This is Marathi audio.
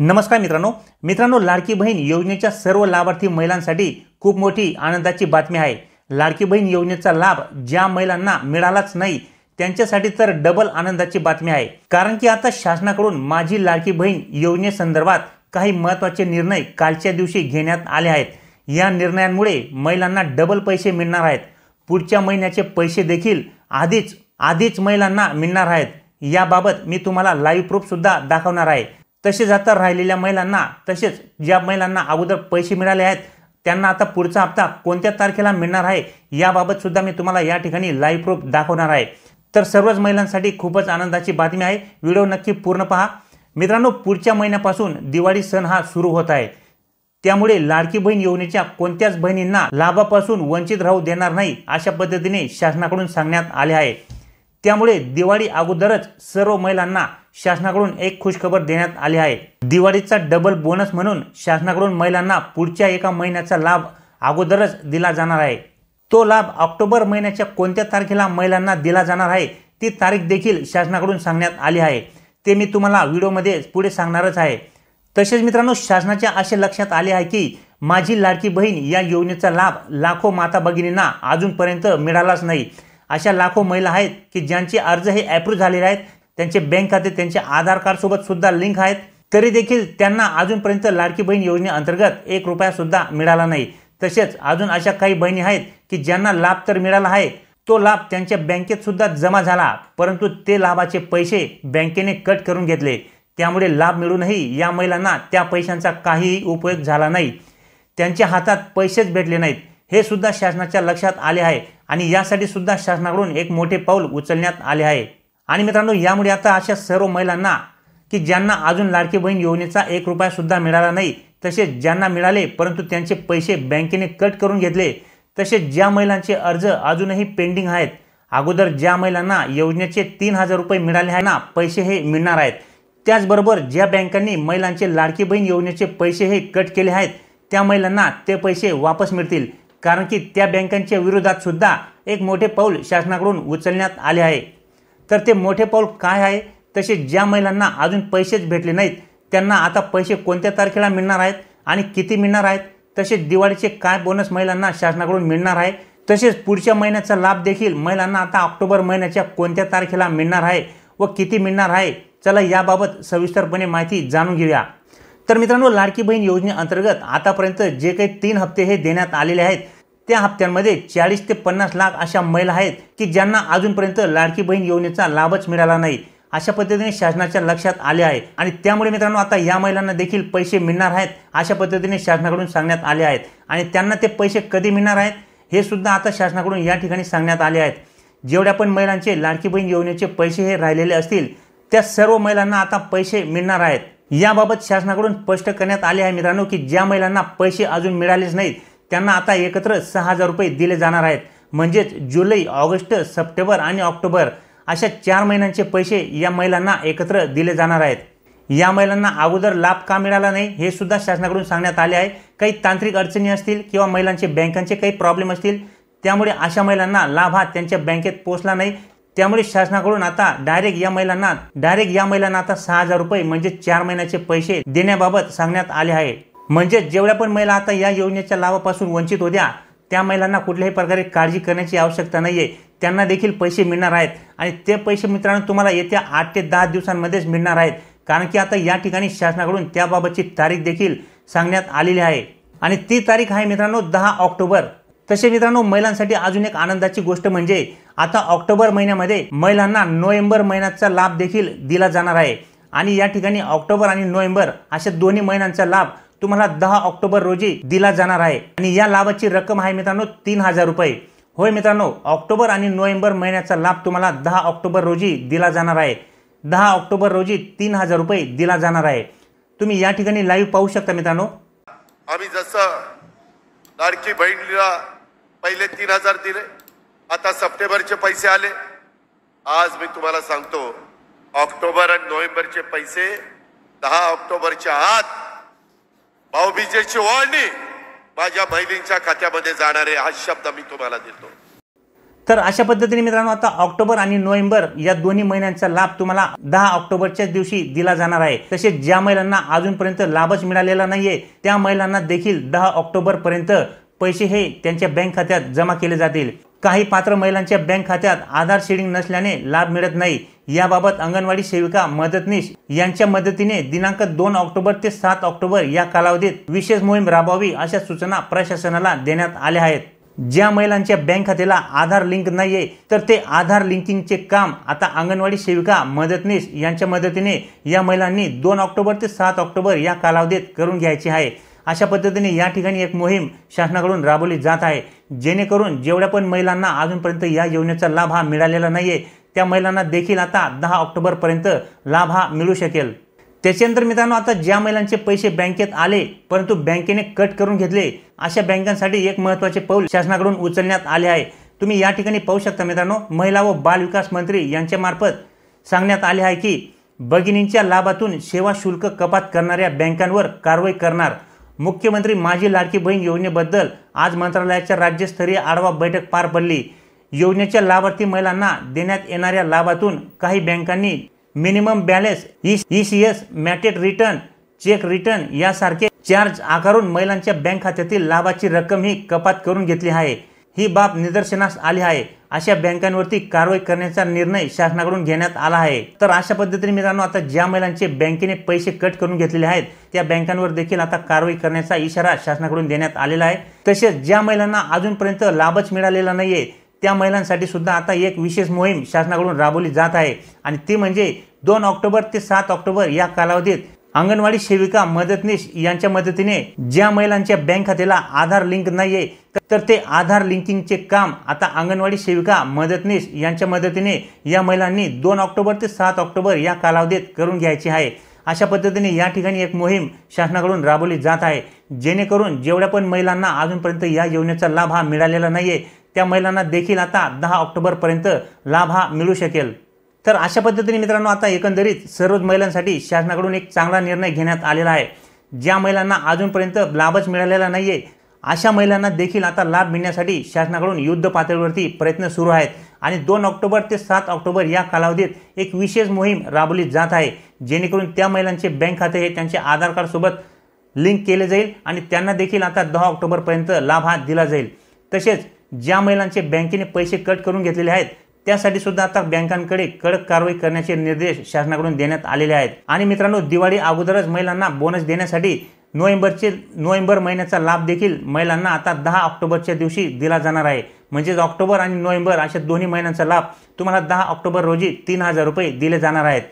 नमस्कार मित्रांनो लाडकी बहीण योजनेच्या सर्व लाभार्थी महिलांसाठी खूप मोठी आनंदाची बातमी आहे। लाडकी बहीण योजनेचा लाभ ज्या महिलांना मिळालाच नाही त्यांच्यासाठी तर डबल आनंदाची बातमी आहे। कारण की आता शासनाकडून माझी लाडकी बहीण योजनेसंदर्भात काही महत्त्वाचे निर्णय कालच्या दिवशी घेण्यात आले आहेत। या निर्णयांमुळे महिलांना डबल पैसे मिळणार आहेत। पुढच्या महिन्याचे पैसे देखील आधीच महिलांना मिळणार आहेत। याबाबत मी तुम्हाला लाईव्ह प्रूफ सुद्धा दाखवणार आहे। तसेच आता राहिलेल्या महिलांना तसेच ज्या महिलांना अगोदर पैसे मिळाले आहेत त्यांना आता पुढचा हप्ता कोणत्या तारखेला मिळणार आहे याबाबत सुद्धा मी तुम्हाला या ठिकाणी लाईव्ह प्रूफ दाखवणार आहे। तर सर्वच महिलांसाठी खूपच आनंदाची बातमी आहे। व्हिडिओ नक्की पूर्ण पहा। मित्रांनो, पुढच्या महिन्यापासून दिवाळी सण हा सुरू होत आहे। त्यामुळे लाडकी बहीण योजनेच्या कोणत्याच बहिणींना लाभापासून वंचित राहू देणार नाही अशा पद्धतीने शासनाकडून सांगण्यात आले आहे। त्यामुळे दिवाळी अगोदरच सर्व महिलांना शासनाकडून एक खुशखबर देण्यात आली आहे। दिवाळीचा डबल बोनस म्हणून शासनाकडून महिलांना पुढच्या एका महिन्याचा लाभ अगोदरच दिला जाणार आहे। तो लाभ ऑक्टोबर महिन्याच्या कोणत्या तारखेला महिलांना दिला जाणार आहे ती तारीख देखील शासनाकडून सांगण्यात आली आहे। ते मी तुम्हाला व्हिडिओमध्ये पुढे सांगणारच आहे। तसेच मित्रांनो, शासनाच्या असे लक्षात आले आहे की माझी लाडकी बहीण या योजनेचा लाभ लाखो माता भगिनींना अजूनपर्यंत मिळालाच नाही। अशा लाखो महिला आहेत की ज्यांचे अर्ज हे अप्रूव्ह झालेले आहेत, त्यांचे बँक खाते त्यांचे आधार कार्ड सोबत सुद्धा लिंक आहेत, तरी देखील त्यांना अजूनपर्यंत लाडकी बहीण योजनेअंतर्गत 1 रुपया सुद्धा मिळाला नाही। तसेच अजून अशा काही बहिणी आहेत की ज्यांना लाभ तर मिळाला आहे, तो लाभ त्यांच्या बँकेत सुद्धा जमा झाला, परंतु ते लाभाचे पैसे बँकेने कट करून घेतले। त्यामुळे लाभ मिळूनही या महिलांना त्या पैशांचा काहीही उपयोग झाला नाही। त्यांच्या हातात पैसेच भेटले नाहीत हे सुद्धा शासनाच्या लक्षात आले आहे आणि यासाठी सुद्धा शासनाकडून एक मोठे पाऊल उचलण्यात आले आहे। आणि मित्रांनो, यामुळे आता अशा सर्व महिलांना की ज्यांना अजून लाडकी बहीण योजनेचा 1 रुपया सुद्धा मिळाला नाही, तसेच ज्यांना मिळाले परंतु त्यांचे पैसे बँकेने कट करून घेतले, तसेच ज्या महिलांचे अर्ज अजूनही पेंडिंग आहेत, अगोदर ज्या महिलांना योजनेचे 3000 रुपये मिळाले आहेत ना पैसे हे मिळणार आहेत। त्याचबरोबर ज्या बँकांनी महिलांचे लाडकी बहीण योजनेचे पैसे हे कट केले आहेत त्या महिलांना ते पैसे वापस मिळतील। कारण की त्या बँकांच्या विरोधात सुद्धा एक मोठे पाऊल शासनाकडून उचलण्यात आले आहे। तर ते मोठे पाऊल काय आहे, तसेच ज्या महिलांना अजून पैसेच भेटले नाहीत त्यांना आता पैसे कोणत्या तारखेला मिळणार आहेत आणि किती मिळणार आहेत, तसेच दिवाळीचे काय बोनस महिलांना शासनाकडून मिळणार आहे, तसेच पुढच्या महिन्याचा लाभ देखील महिलांना आता ऑक्टोबर महिन्याच्या कोणत्या तारखेला मिळणार आहे व किती मिळणार आहे, चला याबाबत सविस्तरपणे माहिती जाणून घेऊया। तर मित्रांनो, लाडकी बहीण योजनेअंतर्गत आतापर्यंत जे काही 3 हप्ते हे देण्यात आलेले आहेत त्या हप्त्यांमध्ये 40 ते 50 लाख अशा महिला आहेत की ज्यांना अजूनपर्यंत लाडकी बहीण योजनेचा लाभच मिळाला नाही। अशा पद्धतीने शासनाच्या लक्षात आले आहे आणि त्यामुळे मित्रांनो आता या महिलांना देखील पैसे मिळणार आहेत अशा पद्धतीने शासनाकडून सांगण्यात आले आहेत। आणि त्यांना ते पैसे कधी मिळणार आहेत हे सुद्धा आता शासनाकडून या ठिकाणी सांगण्यात आले आहेत। जेवढ्या पण महिलांचे लाडकी बहीण योजनेचे पैसे हे राहिलेले असतील त्या सर्व महिलांना आता पैसे मिळणार आहेत। याबाबत शासनाकडून स्पष्ट करण्यात आले आहे मित्रांनो की ज्या महिलांना पैसे अजून मिळालेच नाहीत त्यांना आता एकत्र 6000 रुपये दिले जाणार आहेत। म्हणजेच जुलै, ऑगस्ट, सप्टेंबर आणि ऑक्टोबर अशा 4 महिन्यांचे पैसे या महिलांना एकत्र दिले जाणार आहेत। या महिलांना अगोदर लाभ का मिळाला नाही हे सुद्धा शासनाकडून सांगण्यात आले आहे। काही तांत्रिक अडचणी असतील किंवा महिलांचे बँकांचे काही प्रॉब्लेम असतील त्यामुळे अशा महिलांना लाभ हा त्यांच्या बँकेत पोहोचला नाही। त्यामुळे शासनाकडून आता डायरेक्ट या महिलांना आता 6000 रुपये म्हणजे 4 महिन्याचे पैसे देण्याबाबत सांगण्यात आले आहे। म्हणजे जेवढ्या पण महिला आता या योजनेच्या लाभापासून वंचित होत्या त्या महिलांना कुठल्याही प्रकारे काळजी करण्याची आवश्यकता नाहीये, त्यांना देखील पैसे मिळणार आहेत। आणि ते पैसे मित्रांनो तुम्हाला येत्या 8 ते 10 दिवसांमध्येच मिळणार आहेत। कारण की आता या ठिकाणी शासनाकडून त्याबाबतची तारीख देखील सांगण्यात आलेली आहे आणि ती तारीख आहे मित्रांनो 10 ऑक्टोबर। तसे मित्रांनो, महिलांसाठी अजून एक आनंदाची गोष्ट म्हणजे आता ऑक्टोबर महिन्यामध्ये महिलांना नोव्हेंबर महिन्याचा लाभ देखील दिला जाणार आहे। आणि या ठिकाणी ऑक्टोबर आणि नोव्हेंबर अशा दोन्ही महिन्यांचा लाभ तुम्हाला 10 ऑक्टोबर रोजी दिला जाणार आहे। आणि या लाभाची रक्कम आहे मित्रांनो 3000 रुपये। होय मित्रांनो, ऑक्टोबर आणि नोव्हेंबर महिन्याचा लाभ तुम्हाला 10 ऑक्टोबर रोजी दिला जाणार आहे। 10 ऑक्टोबर रोजी 3000 रुपये दिला जाणार आहे। तुम्ही या ठिकाणी लाईव्ह पाहू शकता मित्रांनो। आम्ही जसं लाडकी बहिणीला पहिले 3000 दिले, आता सप्टेंबरचे पैसे आले। आज मी तुम्हाला सांगतो ऑक्टोबर आणि नोव्हेंबरचे पैसे 10 ऑक्टोबरच्या आत भाऊबीजेची ओवाळणी माझ्या बहिणींच्या खात्यामध्ये जाणार आहे हा शब्द मी तुम्हाला देतो। तर अशा पद्धतीने मित्रांनो आता ऑक्टोबर आणि नोव्हेंबर या दोन्ही महिन्यांचा लाभ तुम्हाला 10 ऑक्टोबरच्या दिवशी दिला जाणार आहे। तसेच ज्या महिलांना अजूनपर्यंत लाभच मिळालेला नाहीये त्या महिलांना देखील 10 ऑक्टोबर पर्यंत पैसे हे त्यांच्या बँक खात्यात जमा केले जातील। काही पात्र महिलांच्या बँक खात्यात आधार शेडिंग नसल्याने लाभ मिळत नाही। याबाबत अंगणवाडी सेविका मदतनीस यांच्या मदतीने दिनांक 2 ऑक्टोबर ते 7 ऑक्टोबर या कालावधीत विशेष मोहीम राबवावी अशा सूचना प्रशासनाला देण्यात आल्या आहेत। ज्या महिलांच्या बँक खात्याला आधार लिंक नाहीये तर ते आधार लिंकिंगचे काम आता अंगणवाडी सेविका मदतनीस यांच्या मदतीने या महिलांनी 2 ऑक्टोबर ते 7 ऑक्टोबर या कालावधीत करून घ्यायची आहे। अशा पद्धतीने या ठिकाणी एक मोहीम शासनाकडून राबवली जात आहे, जेणेकरून जेवढ्या पण महिलांना अजूनपर्यंत या योजनेचा लाभ हा मिळालेला नाहीये त्या महिलांना देखील आता 10 ऑक्टोबर पर्यंत लाभ हा मिळू शकेल। त्याच्यानंतर मित्रांनो आता ज्या महिलांचे पैसे बँकेत आले परंतु बँकेने कट करून घेतले अशा बँकांसाठी एक महत्त्वाचे पाऊल शासनाकडून उचलण्यात आले आहे। तुम्ही या ठिकाणी पाहू शकता मित्रांनो, महिला व बाल विकास मंत्री यांच्या मार्फत सांगण्यात आले आहे की भगिनींच्या लाभातून सेवा शुल्क कपात करणाऱ्या बँकांवर कारवाई करणार। मुख्यमंत्री माझी लाडकी बहीण योजनेबद्दल आज मंत्रालयाच्या राज्यस्तरीय आढावा बैठक पार पडली। योजनेच्या लाभार्थी महिलांना देण्यात येणाऱ्या लाभातून काही बँकांनी minimum balance, ECS, mandate return, cheque return यासारखे चार्ज आकारून महिलांच्या बँक खात्यातील लाभाची रक्कम ही कपात करून घेतली आहे। ही बाब निदर्शनास आली आहे। अशा बँकांवरती कारवाई करण्याचा निर्णय शासनाकडून घेण्यात आला आहे। तर अशा पद्धतीने मित्रांनो आता ज्या महिलांचे बँकेने पैसे कट करून घेतलेले आहेत त्या बँकांवर देखील आता कारवाई करण्याचा इशारा शासनाकडून देण्यात आलेला आहे। तसेच ज्या महिलांना अजूनपर्यंत लाभच मिळालेला नाहीये त्या महिलांसाठी सुद्धा आता एक विशेष मोहीम शासनाकडून राबवली जात आहे आणि ती म्हणजे 2 ऑक्टोबर ते 7 ऑक्टोबर या कालावधीत अंगणवाडी सेविका मदतनीस यांच्या मदतीने ज्या महिलांच्या बँक खात्याला आधार लिंक नाहीये तर ते आधार लिंकिंगचे काम आता अंगणवाडी सेविका मदतनीस यांच्या मदतीने या महिलांनी 2 ऑक्टोबर ते 7 ऑक्टोबर या कालावधीत करून घ्यायची आहे। अशा पद्धतीने या ठिकाणी एक मोहीम शासनाकडून राबवली जात आहे, जेणेकरून जेवढ्या पण महिलांना अजूनपर्यंत या योजनेचा लाभ हा मिळालेला नाहीये त्या महिलांना देखील आता 10 ऑक्टोबर पर्यंत लाभ हा मिळू शकेल। तर अशा पद्धतीने मित्रांनो आता एकंदरीत सर्वच महिलांसाठी शासनाकडून एक चांगला निर्णय घेण्यात आलेला आहे। ज्या महिलांना अजूनपर्यंत लाभच मिळालेला नाहीये अशा महिलांना देखील आता लाभ मिळण्यासाठी शासनाकडून युद्ध पातळीवरती प्रयत्न सुरू आहेत आणि 2 ऑक्टोबर ते 7 ऑक्टोबर या कालावधीत एक विशेष मोहीम राबवली जात आहे, जेणेकरून त्या महिलांचे बँक खाते हे त्यांच्या आधार कार्ड सोबत लिंक केले जाईल आणि त्यांना देखील आता 10 ऑक्टोबर पर्यंत लाभ हा दिला जाईल। तसेच ज्या महिलांचे बँकेने पैसे कट करून घेतलेले आहेत त्यासाठी सुद्धा आता बँकांकडे कडक कारवाई करण्याचे निर्देश शासनाकडून देण्यात आलेले आहेत। आणि मित्रांनो दिवाळी अगोदरच महिलांना बोनस देण्यासाठी नोव्हेंबर महिन्याचा लाभ देखील महिलांना आता 10 ऑक्टोबरच्या दिवशी दिला जाणार आहे। म्हणजे ऑक्टोबर आणि नोव्हेंबर अशा दोन्ही महिन्यांचा लाभ तुम्हाला 10 ऑक्टोबर रोजी 3000 रुपये दिले जाणार आहेत।